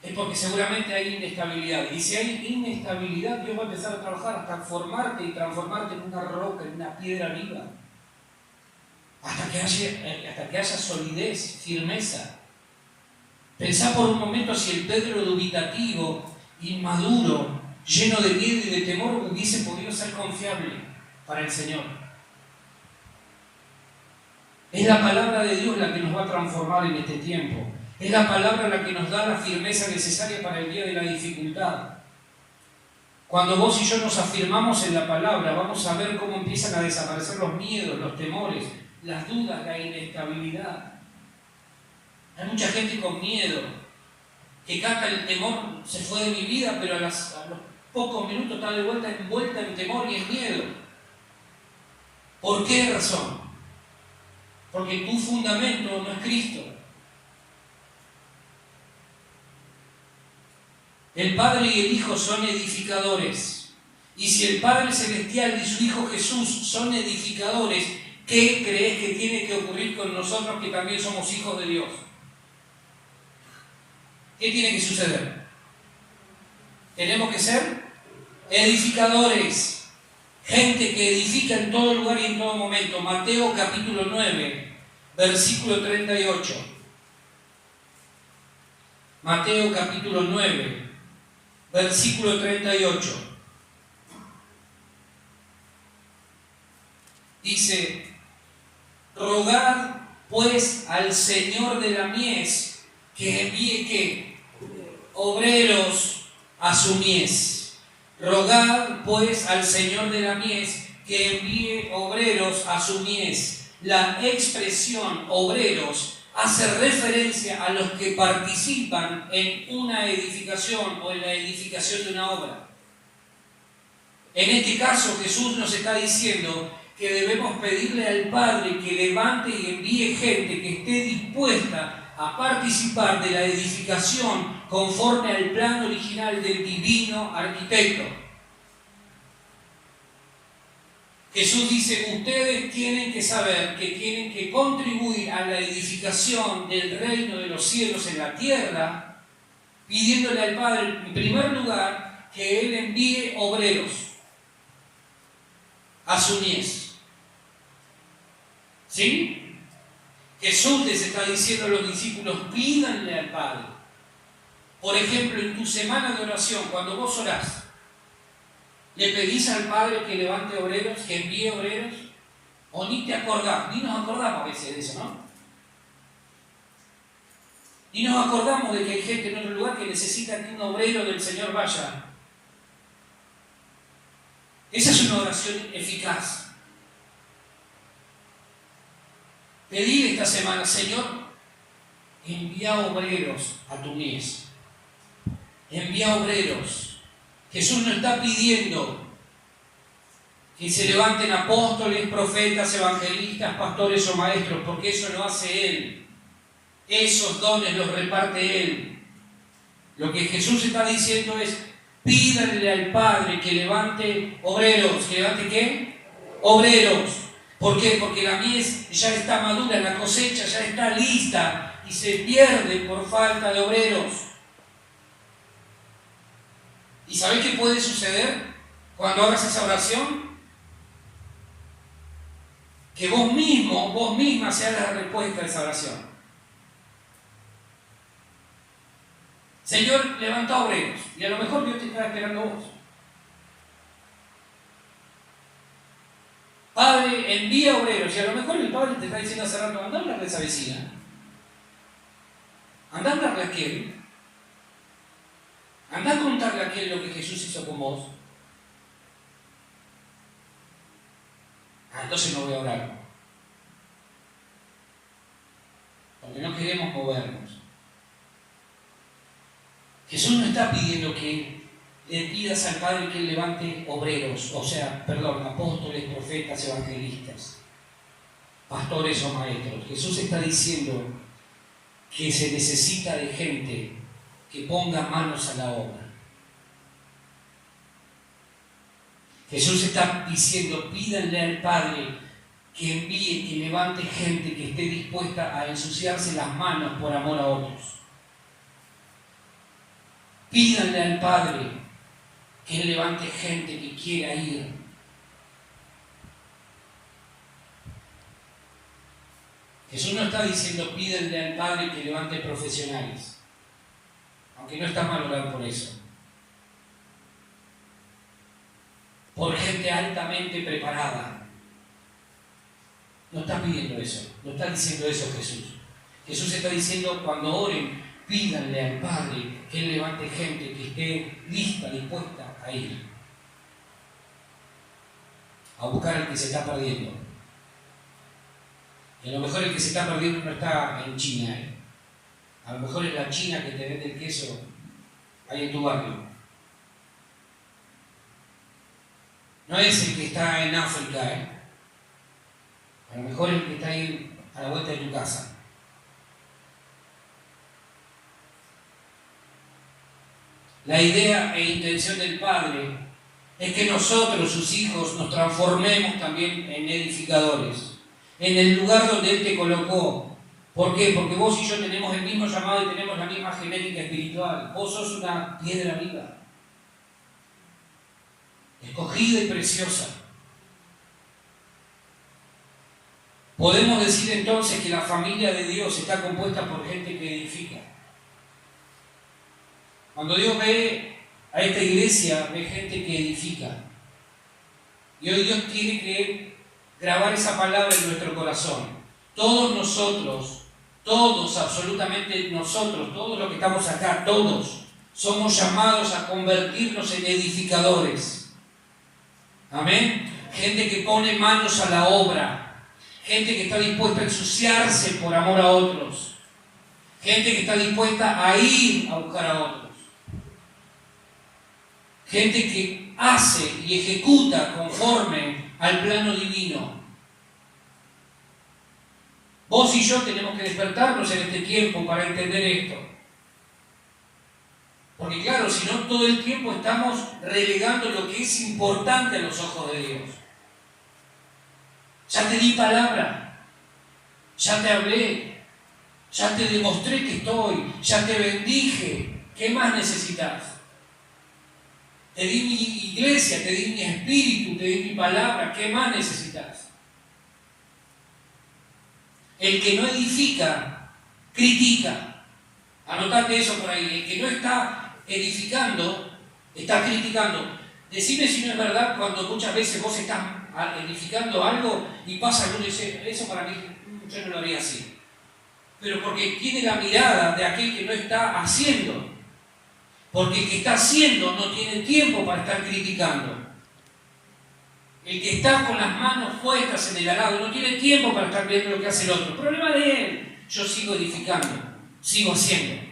es porque seguramente hay inestabilidad. Y si hay inestabilidad, Dios va a empezar a trabajar hasta formarte y transformarte en una roca, en una piedra viva. Hasta que haya solidez, firmeza. Pensá por un momento si el Pedro dubitativo, inmaduro, lleno de miedo y de temor, hubiese podido ser confiable para el Señor. Es la palabra de Dios la que nos va a transformar en este tiempo. Es la palabra la que nos da la firmeza necesaria para el día de la dificultad. Cuando vos y yo nos afirmamos en la palabra, vamos a ver cómo empiezan a desaparecer los miedos, los temores, las dudas, la inestabilidad. Hay mucha gente con miedo, que capta el temor, se fue de mi vida, pero a los pocos minutos está de vuelta envuelta en temor y en miedo. ¿Por qué razón? Porque tu fundamento no es Cristo. El Padre y el Hijo son edificadores. Y si el Padre Celestial y su Hijo Jesús son edificadores, ¿qué crees que tiene que ocurrir con nosotros que también somos hijos de Dios? ¿Qué tiene que suceder? Tenemos que ser edificadores. Gente que edifica en todo lugar y en todo momento. Mateo capítulo 9, versículo 38. Mateo capítulo 9, versículo 38. Dice: rogad pues al Señor de la mies que envíe ¿qué? Obreros a su mies. Rogad pues al Señor de la mies que envíe obreros a su mies. La expresión obreros hace referencia a los que participan en una edificación o en la edificación de una obra. En este caso, Jesús nos está diciendo que debemos pedirle al Padre que levante y envíe gente que esté dispuesta a participar de la edificación conforme al plan original del divino arquitecto. Jesús dice: ustedes tienen que saber que tienen que contribuir a la edificación del reino de los cielos en la tierra, pidiéndole al Padre, en primer lugar, que Él envíe obreros a su mies. ¿Sí? Jesús les está diciendo a los discípulos, pídanle al Padre. Por ejemplo, en tu semana de oración, cuando vos orás, ¿le pedís al Padre que levante obreros, que envíe obreros? ¿O ni te acordás? Ni nos acordamos a veces de eso, ¿no? Ni nos acordamos de que hay gente en otro lugar que necesita que un obrero del Señor vaya. Esa es una oración eficaz. Pedí esta semana, Señor, envía obreros a tu mies. Envía obreros. Jesús no está pidiendo que se levanten apóstoles, profetas, evangelistas, pastores o maestros, porque eso lo hace Él. Esos dones los reparte Él. Lo que Jesús está diciendo es, pídanle al Padre que levante obreros. ¿Que levante qué? Obreros. ¿Por qué? Porque la mies ya está madura, la cosecha ya está lista y se pierde por falta de obreros. ¿Y sabés qué puede suceder cuando hagas esa oración? Que vos mismo, vos misma seas la respuesta a esa oración. Señor, levanta obreros. Y a lo mejor Dios te está esperando a vos. Padre, envía obreros. Y a lo mejor el Padre te está diciendo hace rato, andá a hablarle a esa vecina. Andá a hablarle a aquel. Andá a contarle a aquel lo que Jesús hizo con vos. Entonces no voy a orar. Porque no queremos movernos. Jesús no está pidiendo que le pidas al Padre que Él levante obreros, apóstoles, profetas, evangelistas, pastores o maestros. Jesús está diciendo que se necesita de gente que ponga manos a la obra. Jesús está diciendo, pídanle al Padre que envíe, que levante gente que esté dispuesta a ensuciarse las manos por amor a otros. Pídanle al Padre que Él levante gente que quiera ir. Jesús no está diciendo pídanle al Padre que levante profesionales, aunque no está mal orar por eso. Por gente altamente preparada. No está pidiendo eso, no está diciendo eso Jesús. Jesús está diciendo cuando oren, pídanle al Padre que Él levante gente que esté lista, dispuesta a ir. A buscar al que se está perdiendo. Y a lo mejor el que se está perdiendo no está en China. A lo mejor es la China que te vende el queso ahí en tu barrio. No es el que está en África. A lo mejor es el que está ahí a la vuelta de tu casa. La idea e intención del Padre es que nosotros, sus hijos, nos transformemos también en edificadores, en el lugar donde Él te colocó. ¿Por qué? Porque vos y yo tenemos el mismo llamado y tenemos la misma genética espiritual. Vos sos una piedra viva, escogida y preciosa. Podemos decir entonces que la familia de Dios está compuesta por gente que edifica. Cuando Dios ve a esta iglesia, ve gente que edifica. Y hoy Dios tiene que grabar esa palabra en nuestro corazón. Todos nosotros, todos, absolutamente nosotros, todos los que estamos acá, todos, somos llamados a convertirnos en edificadores. Amén. Gente que pone manos a la obra. Gente que está dispuesta a ensuciarse por amor a otros. Gente que está dispuesta a ir a buscar a otros. Gente que hace y ejecuta conforme al plano divino. Vos y yo tenemos que despertarnos en este tiempo para entender esto. Porque claro, si no todo el tiempo estamos relegando lo que es importante a los ojos de Dios. Ya te di palabra, ya te hablé, ya te demostré que estoy, ya te bendije. ¿Qué más necesitas? Te di mi iglesia, te di mi espíritu, te di mi palabra. ¿Qué más necesitas? El que no edifica, critica. Anotate eso por ahí. El que no está edificando, está criticando. Decime si no es verdad cuando muchas veces vos estás edificando algo y pasa alguno y dice, eso para mí yo no lo haría así. Pero porque tiene la mirada de aquel que no está haciendo. Porque el que está haciendo no tiene tiempo para estar criticando. El que está con las manos puestas en el arado no tiene tiempo para estar viendo lo que hace el otro. El problema de él, yo sigo edificando, sigo haciendo.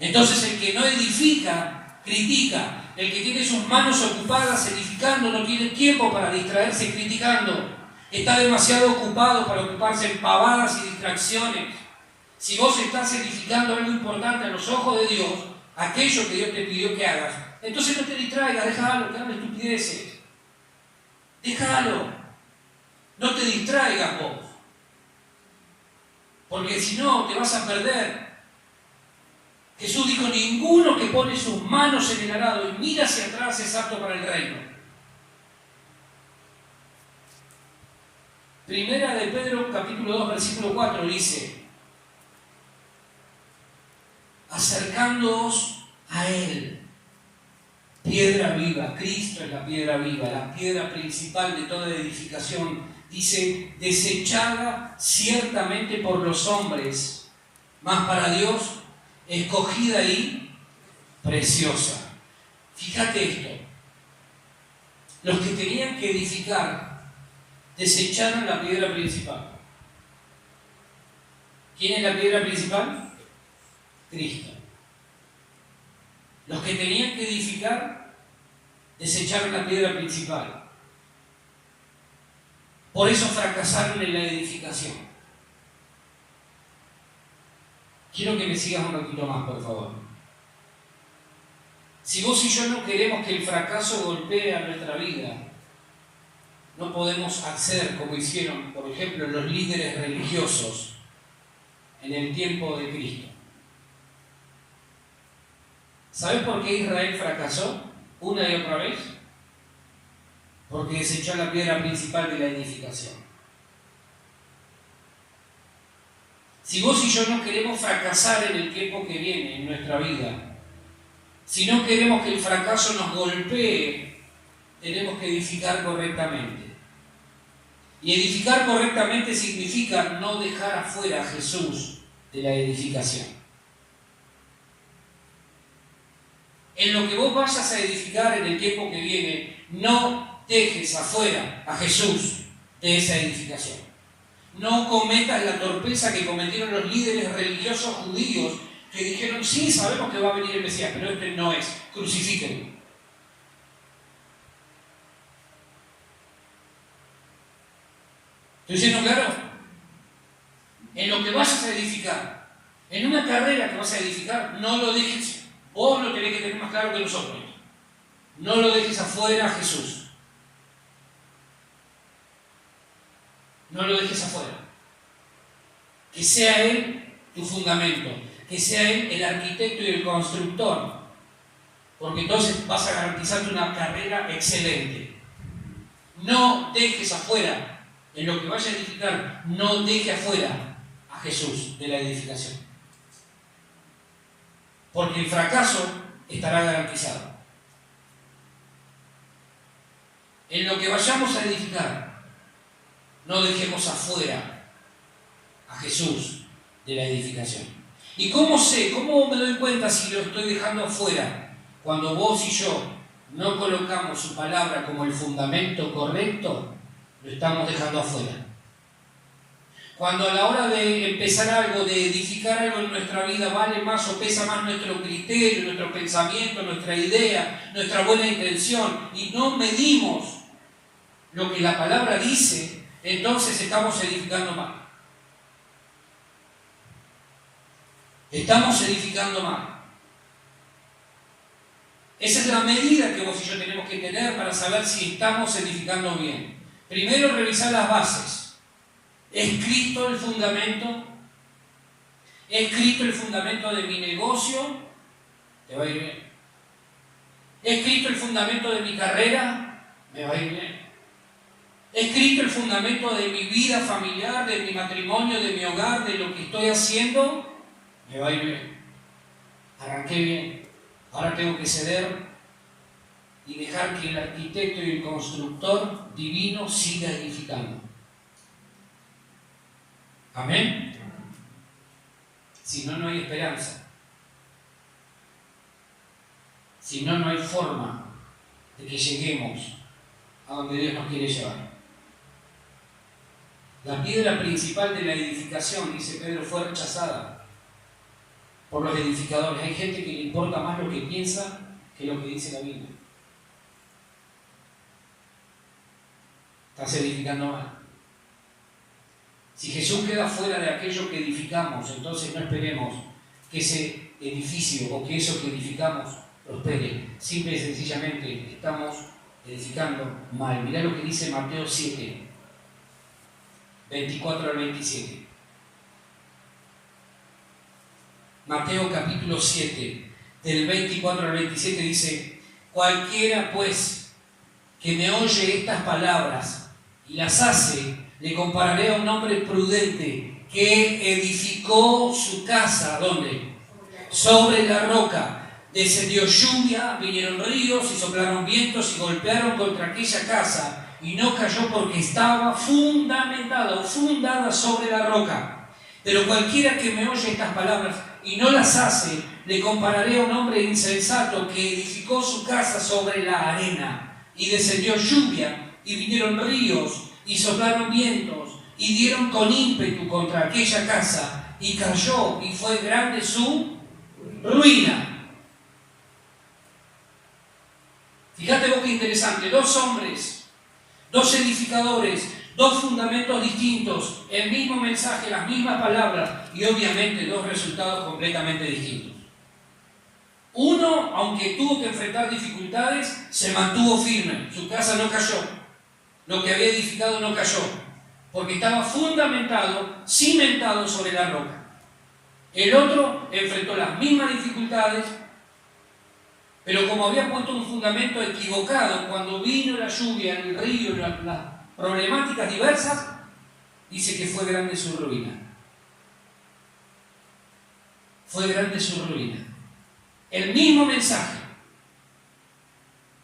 Entonces el que no edifica, critica. El que tiene sus manos ocupadas edificando no tiene tiempo para distraerse criticando. Está demasiado ocupado para ocuparse en pavadas y distracciones. Si vos estás edificando algo importante a los ojos de Dios, aquello que Dios te pidió que hagas, entonces no te distraigas, déjalo, que hable estupideces. Déjalo. No te distraigas vos. Porque si no, te vas a perder. Jesús dijo, ninguno que pone sus manos en el arado y mira hacia atrás es apto para el reino. Primera de Pedro, capítulo 2, versículo 4, dice, acercándoos a Él, piedra viva, Cristo es la piedra principal de toda edificación, dice, desechada ciertamente por los hombres, mas para Dios, escogida y preciosa. Fíjate esto, los que tenían que edificar desecharon la piedra principal. ¿Quién es la piedra principal? Cristo. Los que tenían que edificar desecharon la piedra principal. Por eso fracasaron en la edificación. Quiero que me sigas un ratito más, por favor. Si vos y yo no queremos que el fracaso golpee a nuestra vida, no podemos hacer como hicieron, por ejemplo, los líderes religiosos en el tiempo de Cristo. ¿Sabes por qué Israel fracasó una y otra vez? Porque desechó la piedra principal de la edificación. Si vos y yo no queremos fracasar en el tiempo que viene en nuestra vida, si no queremos que el fracaso nos golpee, tenemos que edificar correctamente. Y edificar correctamente significa no dejar afuera a Jesús de la edificación. En lo que vos vayas a edificar en el tiempo que viene, no dejes afuera a Jesús de esa edificación. No cometas la torpeza que cometieron los líderes religiosos judíos que dijeron, sí, sabemos que va a venir el Mesías, pero este no es, crucifíquenlo. ¿Estoy diciendo claro? En lo que vayas a edificar, en una carrera que vas a edificar, no lo dejes, vos lo tenés que tener más claro que nosotros. No lo dejes afuera a Jesús. No lo dejes afuera. Que sea Él tu fundamento, que sea Él el arquitecto y el constructor, porque entonces vas a garantizarte una carrera excelente. No dejes afuera. En lo que vaya a edificar, no deje afuera a Jesús de la edificación. Porque el fracaso estará garantizado. En lo que vayamos a edificar, no dejemos afuera a Jesús de la edificación. ¿Y cómo sé? ¿Cómo me doy cuenta si lo estoy dejando afuera? Cuando vos y yo no colocamos su palabra como el fundamento correcto, lo estamos dejando afuera. Cuando a la hora de empezar algo, de edificar algo en nuestra vida, vale más o pesa más nuestro criterio, nuestro pensamiento, nuestra idea, nuestra buena intención, y no medimos lo que la palabra dice, entonces estamos edificando mal. Estamos edificando mal. Esa es la medida que vos y yo tenemos que tener para saber si estamos edificando bien. Primero, revisar las bases. ¿Es Cristo el fundamento? ¿Es Cristo el fundamento de mi negocio? Te va a ir bien. ¿Es Cristo el fundamento de mi carrera? Me va a ir bien. ¿Es Cristo el fundamento de mi vida familiar, de mi matrimonio, de mi hogar, de lo que estoy haciendo? Me va a ir bien. Arranqué bien. Ahora tengo que ceder y dejar que el arquitecto y el constructor divino siga edificando. Amén. Si no, no hay esperanza. Si no, no hay forma de que lleguemos a donde Dios nos quiere llevar. La piedra principal de la edificación, dice Pedro, fue rechazada por los edificadores. Hay gente que le importa más lo que piensa que lo que dice la Biblia. Estás edificando mal. Si Jesús queda fuera de aquello que edificamos, entonces no esperemos que ese edificio o que eso que edificamos prospere. Simple y sencillamente estamos edificando mal. Mirá lo que dice Mateo 7, 24 al 27. Mateo capítulo 7, del 24 al 27 dice: cualquiera pues que me oye estas palabras y las hace, le compararé a un hombre prudente que edificó su casa, ¿dónde? Sobre la roca. Descendió lluvia, vinieron ríos y soplaron vientos y golpearon contra aquella casa, y no cayó porque estaba fundamentada o fundada sobre la roca. Pero cualquiera que me oye estas palabras y no las hace, le compararé a un hombre insensato que edificó su casa sobre la arena, y descendió lluvia y vinieron ríos y soplaron vientos y dieron con ímpetu contra aquella casa, y cayó, y fue grande su ruina. Fíjate vos qué interesante, dos hombres, dos edificadores, dos fundamentos distintos, el mismo mensaje, las mismas palabras, y obviamente dos resultados completamente distintos. Uno, aunque tuvo que enfrentar dificultades, se mantuvo firme, su casa no cayó, lo que había edificado no cayó, porque estaba fundamentado, cimentado sobre la roca. El otro enfrentó las mismas dificultades, pero como había puesto un fundamento equivocado, cuando vino la lluvia, el río, las problemáticas diversas, dice que fue grande su ruina. Fue grande su ruina. El mismo mensaje.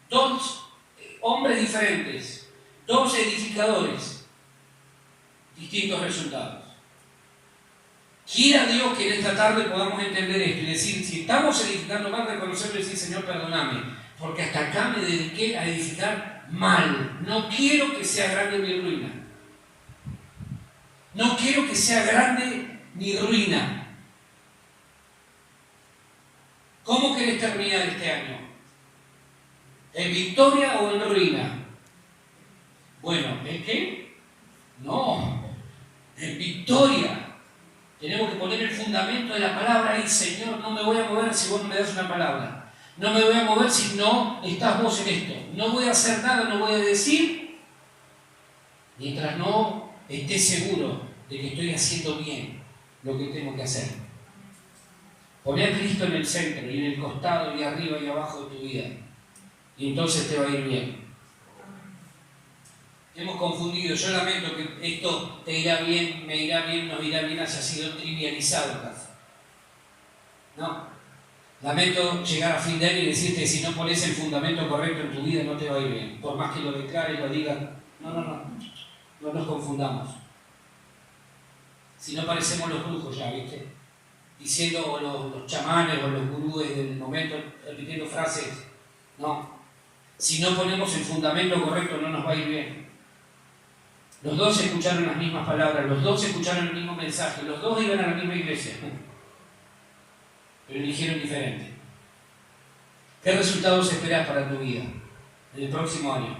Dos hombres diferentes, dos edificadores, distintos resultados. Quiera Dios que en esta tarde podamos entender esto y decir, si estamos edificando mal, reconocerlo y decir: Señor, perdóname, porque hasta acá me dediqué a edificar mal. No quiero que sea grande mi ruina. No quiero que sea grande mi ruina. ¿Cómo querés terminar este año? ¿En victoria o en ruina? Bueno, ¿en qué? No, en victoria. Tenemos que poner el fundamento de la palabra ahí. Señor, no me voy a mover si vos no me das una palabra. No me voy a mover si no estás vos en esto. No voy a hacer nada, no voy a decir, mientras no esté seguro de que estoy haciendo bien lo que tengo que hacer. Poné a Cristo en el centro y en el costado y arriba y abajo de tu vida. Y entonces te va a ir bien. Hemos confundido, yo lamento que esto te irá bien, me irá bien, nos irá bien, haya sido trivializado casi. No. Lamento llegar a fin de año y decirte que si no pones el fundamento correcto en tu vida no te va a ir bien. Por más que lo declare y lo diga, no nos confundamos. Si no parecemos los brujos ya, ¿viste? Diciendo, o los chamanes o los gurúes del momento, repitiendo frases. No. Si no ponemos el fundamento correcto no nos va a ir bien. Los dos escucharon las mismas palabras, los dos escucharon el mismo mensaje, los dos iban a la misma iglesia, pero eligieron diferente. ¿Qué resultados esperás para tu vida en el próximo año?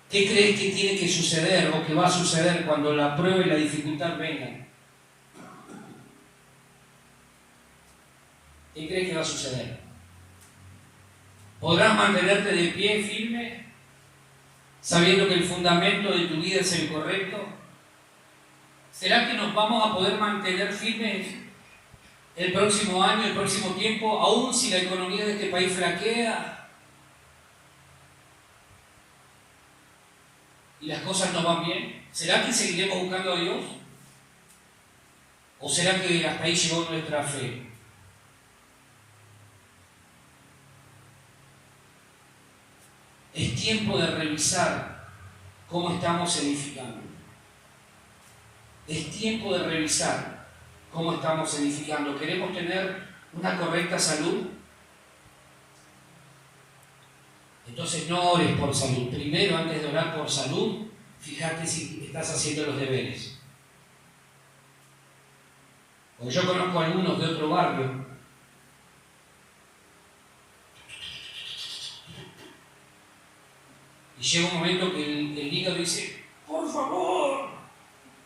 ¿Qué crees que tiene que suceder o que va a suceder cuando la prueba y la dificultad vengan? ¿Qué crees que va a suceder? ¿Podrás mantenerte de pie firme, sabiendo que el fundamento de tu vida es el correcto? ¿Será que nos vamos a poder mantener firmes el próximo año, el próximo tiempo, aún si la economía de este país flaquea? cosas no van bien? ¿Será que seguiremos buscando a Dios? ¿O será que hasta ahí llegó nuestra fe? Es tiempo de revisar cómo estamos edificando. Es tiempo de revisar cómo estamos edificando. ¿Queremos tener una correcta salud? Entonces no ores por salud. Primero, antes de orar por salud, fíjate si estás haciendo los deberes. Porque yo conozco a algunos de otro barrio y llega un momento que el hígado dice, por favor,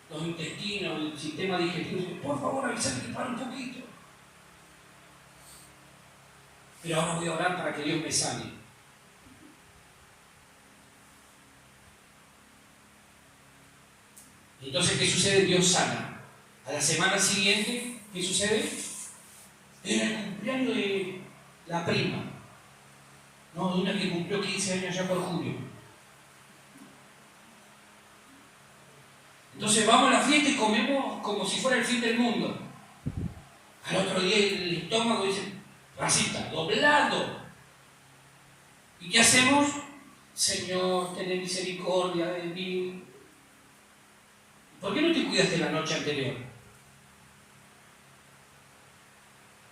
los intestinos, el sistema digestivo dice, por favor, avísame que para un poquito. Pero ahora voy a orar para que Dios me sane. Entonces, ¿qué sucede? Dios sana. A la semana siguiente, ¿qué sucede? Era el cumpleaños de la prima. No, de una que cumplió 15 años ya por julio. Entonces vamos a la fiesta y comemos como si fuera el fin del mundo. Al otro día el estómago dice, racista, doblado. ¿Y qué hacemos? Señor, ten misericordia de mí. ¿Por qué no te cuidaste la noche anterior?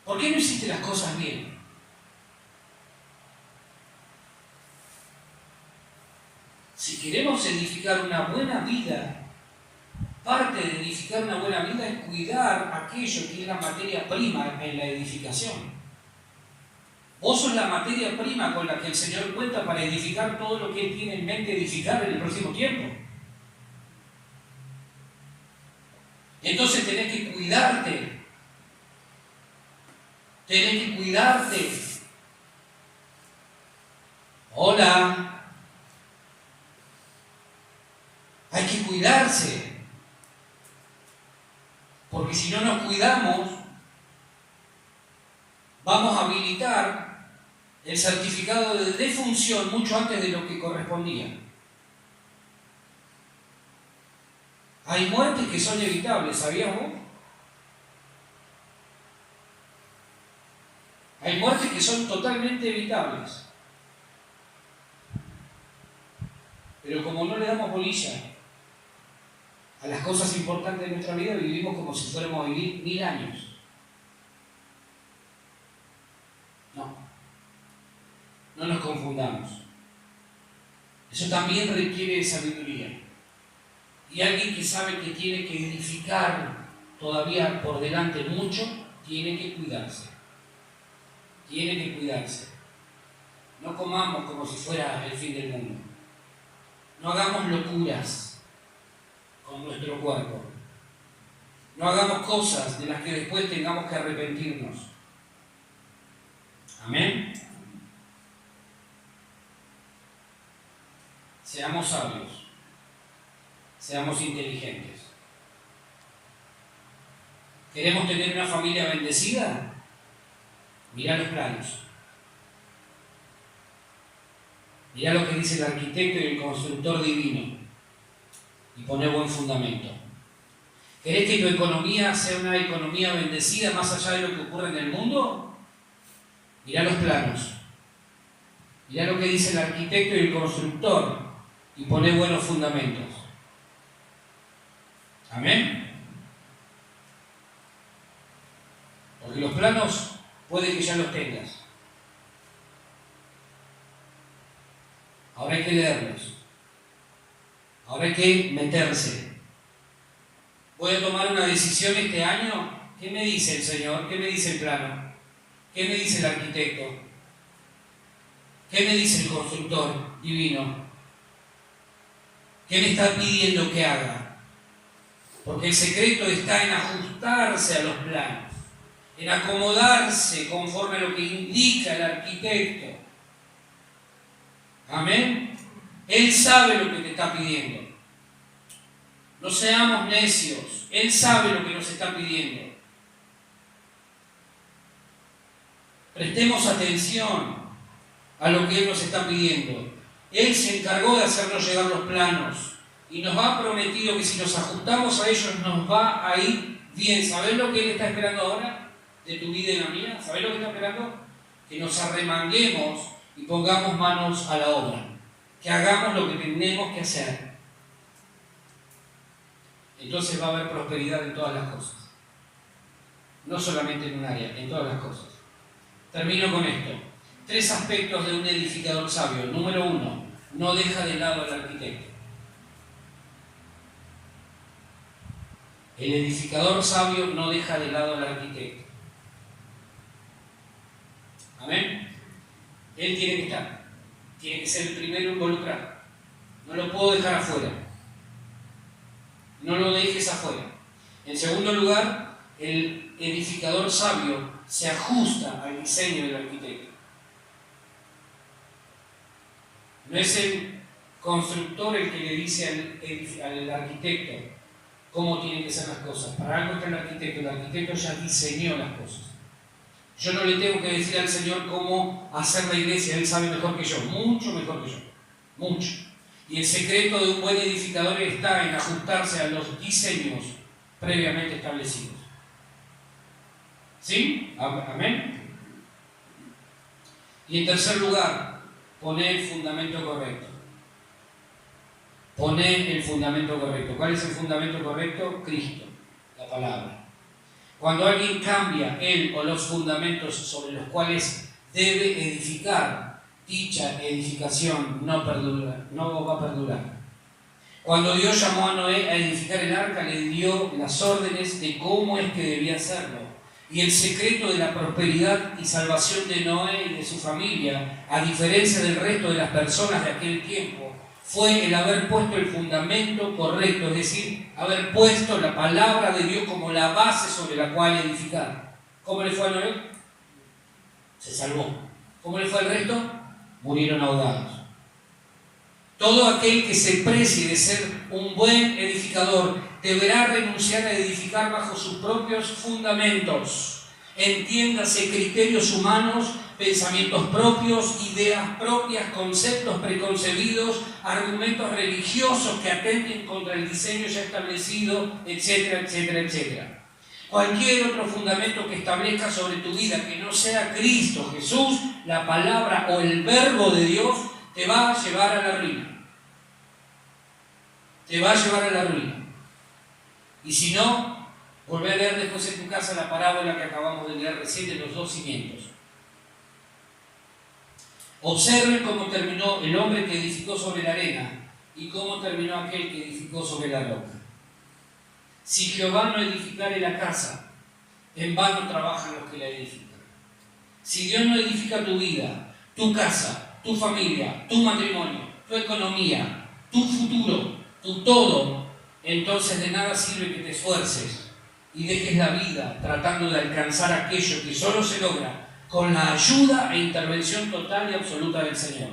¿Por qué no hiciste las cosas bien? Si queremos edificar una buena vida, parte de edificar una buena vida es cuidar aquello que es la materia prima en la edificación. Vos sos la materia prima con la que el Señor cuenta para edificar todo lo que Él tiene en mente edificar en el próximo tiempo. Entonces tenés que cuidarte. Tenés que cuidarte. Hola. Hay que cuidarse. Porque si no nos cuidamos, vamos a habilitar el certificado de defunción mucho antes de lo que correspondía. Hay muertes que son evitables, ¿sabías vos? Hay muertes que son totalmente evitables. Pero como no le damos bolilla a las cosas importantes de nuestra vida, vivimos como si fuéramos a vivir 1000 años. No nos confundamos. Eso también requiere sabiduría. Y alguien que sabe que tiene que edificar todavía por delante mucho, tiene que cuidarse. Tiene que cuidarse. No comamos como si fuera el fin del mundo. No hagamos locuras con nuestro cuerpo. No hagamos cosas de las que después tengamos que arrepentirnos. Amén. Seamos sabios. Seamos inteligentes. ¿Queremos tener una familia bendecida? Mirá los planos. Mirá lo que dice el arquitecto y el constructor divino. Y poné buen fundamento. ¿Querés que tu economía sea una economía bendecida más allá de lo que ocurre en el mundo? Mirá los planos. Mirá lo que dice el arquitecto y el constructor. Y poné buenos fundamentos. Amén. Porque los planos puede que ya los tengas. Ahora hay que leerlos. Ahora hay que meterse. ¿Voy a tomar una decisión este año? ¿Qué me dice el Señor? ¿Qué me dice el plano? ¿Qué me dice el arquitecto? ¿Qué me dice el constructor divino? ¿Qué me está pidiendo que haga? Porque el secreto está en ajustarse a los planos, en acomodarse conforme a lo que indica el arquitecto. Amén. Él sabe lo que te está pidiendo. No seamos necios. Él sabe lo que nos está pidiendo. Prestemos atención a lo que Él nos está pidiendo. Él se encargó de hacernos llegar los planos. y nos ha prometido que si nos ajustamos a ellos nos va a ir bien. ¿Sabés lo que Él está esperando ahora de tu vida y la mía? ¿Sabés lo que está esperando? Que nos arremanguemos y pongamos manos a la obra, que hagamos lo que tenemos que hacer. Entonces va a haber prosperidad en todas las cosas, no solamente en un área, en todas las cosas. Termino con esto. 3 aspectos de un edificador sabio. Número 1, no deja de lado al arquitecto. El edificador sabio no deja de lado al arquitecto. ¿Amén? Él tiene que estar. Tiene que ser el primero involucrado. No lo puedo dejar afuera. No lo dejes afuera. En segundo lugar, el edificador sabio se ajusta al diseño del arquitecto. No es el constructor el que le dice al arquitecto cómo tienen que ser las cosas. Para algo está el arquitecto ya diseñó las cosas. Yo no le tengo que decir al Señor cómo hacer la iglesia, Él sabe mejor que yo, mucho mejor que yo, mucho. Y el secreto de un buen edificador está en ajustarse a los diseños previamente establecidos. ¿Sí? Amén. Y en tercer lugar, poner el fundamento correcto. Poner el fundamento correcto. ¿Cuál es el fundamento correcto? Cristo, la palabra. Cuando alguien cambia él o los fundamentos sobre los cuales debe edificar, dicha edificación no va a perdurar. Cuando Dios llamó a Noé a edificar el arca, le dio las órdenes de cómo es que debía hacerlo. Y el secreto de la prosperidad y salvación de Noé y de su familia, a diferencia del resto de las personas de aquel tiempo, fue el haber puesto el fundamento correcto, es decir, haber puesto la palabra de Dios como la base sobre la cual edificar. ¿Cómo le fue a Noé? Se salvó. ¿Cómo le fue al resto? Murieron ahogados. Todo aquel que se precie de ser un buen edificador deberá renunciar a edificar bajo sus propios fundamentos. Entiéndase criterios humanos, pensamientos propios, ideas propias, conceptos preconcebidos, argumentos religiosos que atenten contra el diseño ya establecido, etcétera, etcétera, etcétera. Cualquier otro fundamento que establezca sobre tu vida que no sea Cristo Jesús, la palabra o el verbo de Dios, te va a llevar a la ruina. Te va a llevar a la ruina. Y si no, volvé a leer después en tu casa la parábola que acabamos de leer recién de los 2 cimientos. Observen cómo terminó el hombre que edificó sobre la arena y cómo terminó aquel que edificó sobre la roca. Si Jehová no edificare la casa, en vano trabajan los que la edifican. Si Dios no edifica tu vida, tu casa, tu familia, tu matrimonio, tu economía, tu futuro, tu todo, entonces de nada sirve que te esfuerces y dejes la vida tratando de alcanzar aquello que solo se logra con la ayuda e intervención total y absoluta del Señor.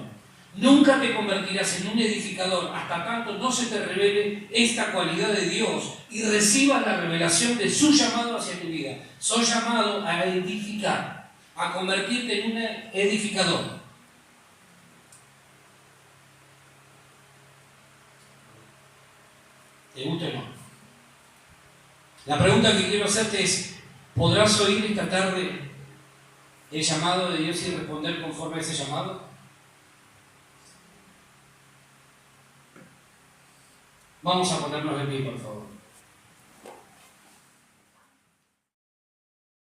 Nunca te convertirás en un edificador hasta tanto no se te revele esta cualidad de Dios y recibas la revelación de su llamado hacia tu vida. Soy llamado a edificar, a convertirte en un edificador. ¿Te gusta o no? La pregunta que quiero hacerte es, ¿podrás oír esta tarde el llamado de Dios y responder conforme a ese llamado? Vamos a ponernos de pie, por favor.